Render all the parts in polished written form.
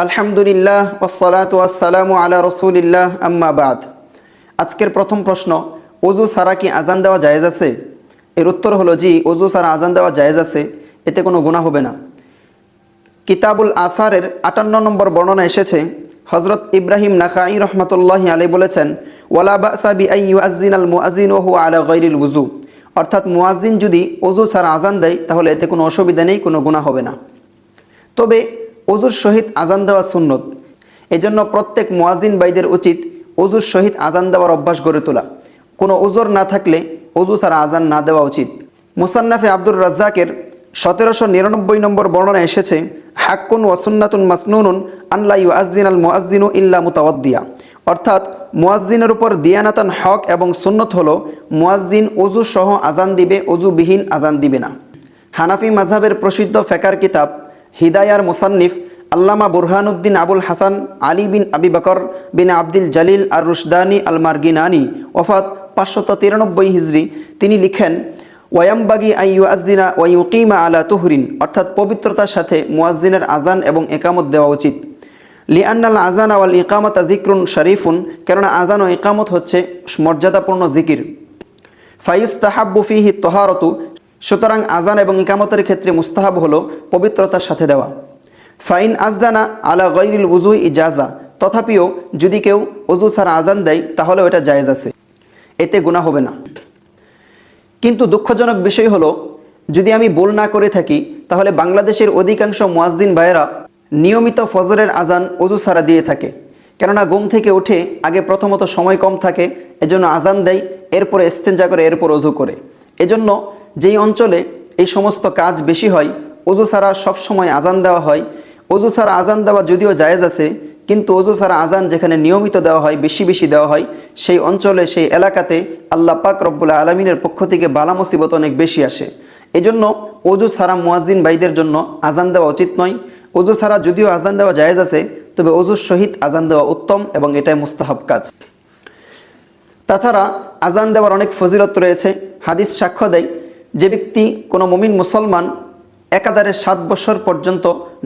আলহামদুলিল্লাহ ওয়াসসালাতু ওয়াসসালামু আলা রাসূলিল্লাহ আম্মা বাদ। আজকের প্রথম প্রশ্ন, ওযু ছাড়া কি আজান দেওয়া জায়েজ আছে? এর উত্তর হলো জি, ওযু ছাড়া আজান দেওয়া জায়েজ আছে, এতে কোনো গুনাহ হবে না। কিতাবুল আসারের 58 নম্বর বর্ণনা এসেছে, হযরত ইব্রাহিম নাখাঈ রহমাতুল্লাহি আলাইহি বলেছেন, ওয়ালা বাসা বিআন ইউআযযিনাল মুআযযিনু ওয়া হুয়া আলা গায়রিল ওযু, অর্থাৎ মুয়াজ্জিন যদি ওযু ছাড়া আজান দেয় তাহলে এতে কোনো অসুবিধা নেই, কোনো গুনাহ হবে না। তবে ওযুর সহিত আজান দেওয়া সুন্নত, এজন্য প্রত্যেক মুয়াজ্জিন ভাইদের উচিত ওযুর সহিত আজান দেওয়ার অভ্যাস গড়ে তোলা। কোনো ওযর না থাকলে ওযু ছাড়া আজান না দেওয়া উচিত। মুসান্নাফে আব্দুর রাজ্জাকের 1799 নম্বর বর্ণনা এসেছে, হাক্কুন ওয়া সুন্নাতুন মাসনুনুন আন লা ইউআযযিনাল মুআযযিনু ইল্লা মুতাওয়াদ্দিয়া, অর্থাৎ মুয়াজ্জিনের উপর দিয়ানাতান হক এবং সুন্নত হলো মুয়াজ্জিন ওযু সহ আজান দিবে, ওযুবিহীন আজান দিবে না। হানাফি মাযহাবের প্রসিদ্ধ ফিকহের কিতাব হিদায়ার মুসান্নিফ আল্লামা বুরহানুদ্দিন আবুল হাসান আলী বিন আবি বকর বিন আব্দুল জলিল আর রুশদানি আল মারগিনানি, ওফাত 593 হিজরি, তিনি লিখেন, ওয়ায়ামবাগি আন ইউআযযিনা ওয়া ইউকিমা আলা তুহরিন, অর্থাৎ পবিত্রতার সাথে মুয়াজ্জিনের আজান এবং ইকামত দেওয়া উচিত। লিআন্নাল আযানা ওয়াল ইকামাতা যিকরুন শরীফুন, কেননা আজান ও ইকামত হচ্ছে মর্যাদাপূর্ণ জিকির। ফায়ুস্তাহাব্বু ফীহি তাহারাতু, সুতরাং আজান এবং ইকামতের ক্ষেত্রে মুস্তাহাব হলো পবিত্রতার সাথে দেওয়া। ফাইন আযযানা আলা গায়রিল ওযুই ইজাজা, তথাপিও যদি কেউ ওযু ছাড়া আজান দেয় তাহলে এটা জায়েজ আছে, এতে গুনাহ হবে না। কিন্তু দুঃখজনক বিষয় হলো, যদি আমি ভুল না করে থাকি তাহলে বাংলাদেশের অধিকাংশ মুয়াজ্জিন ভাইয়েরা নিয়মিত ফজরের আজান ওযু ছাড়া দিয়ে থাকে। কেননা ঘুম থেকে উঠে আগে প্রথমত সময় কম থাকে, এজন্য আজান দেয়, এরপরে ইস্তেঞ্জা করে, এরপর ওযু করে। এজন্য যেই অঞ্চলে এই সমস্ত কাজ বেশি হয়, ওযু ছাড়া সব সময় আজান দেওয়া হয়, ওযু ছাড়া আজান দেওয়া যদিও জায়েজ আছে, কিন্তু ওযু ছাড়া আজান যেখানে নিয়মিত দেওয়া হয়, বেশি বেশি দেওয়া হয়, সেই অঞ্চলে, সেই এলাকাতে আল্লাহ পাক রব্বুল আলামিনের পক্ষ থেকে বালা মুসিবত অনেক বেশি আসে। এজন্য ওযু ছাড়া মুয়াজ্জিন ভাইদের জন্য আজান দেওয়া উচিত নয়। ওযু ছাড়া যদিও আজান দেওয়া জায়েজ আছে, তবে ওযুর সহিত আজান দেওয়া উত্তম এবং এটাই মুস্তাহাব কাজ। তাছাড়া আজান দেওয়ার অনেক ফজিলত রয়েছে। হাদিস সাক্ষ্য দেয়, যে ব্যক্তি কোনো মুমিন মুসলমান একাধারে 7 বছর পর্যন্ত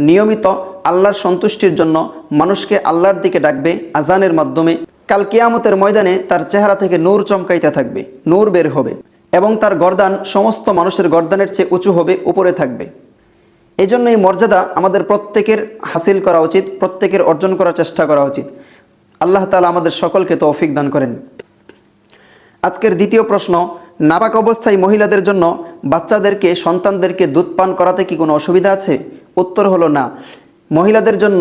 নিয়মিত আল্লাহর সন্তুষ্টির জন্য মানুষকে আল্লাহর দিকে ডাকবে আজানের মাধ্যমে, কাল কিয়ামতের ময়দানে তার চেহারা থেকে নূর চমকাইতে থাকবে, নূর বের হবে, এবং তার গর্দান সমস্ত মানুষের গর্দানের চেয়ে উঁচু হবে, উপরে থাকবে। এই জন্য এই মর্যাদা আমাদের প্রত্যেকের হাসিল করা উচিত, প্রত্যেকের অর্জন করার চেষ্টা করা উচিত। আল্লাহ তাআলা আমাদের সকলকে তৌফিক দান করেন। আজকের দ্বিতীয় প্রশ্ন, নাপাক অবস্থায় মহিলাদের জন্য বাচ্চাদেরকে, সন্তানদেরকে দুধ পান করাতে কি কোনো অসুবিধা আছে? উত্তর হলো না। মহিলাদের জন্য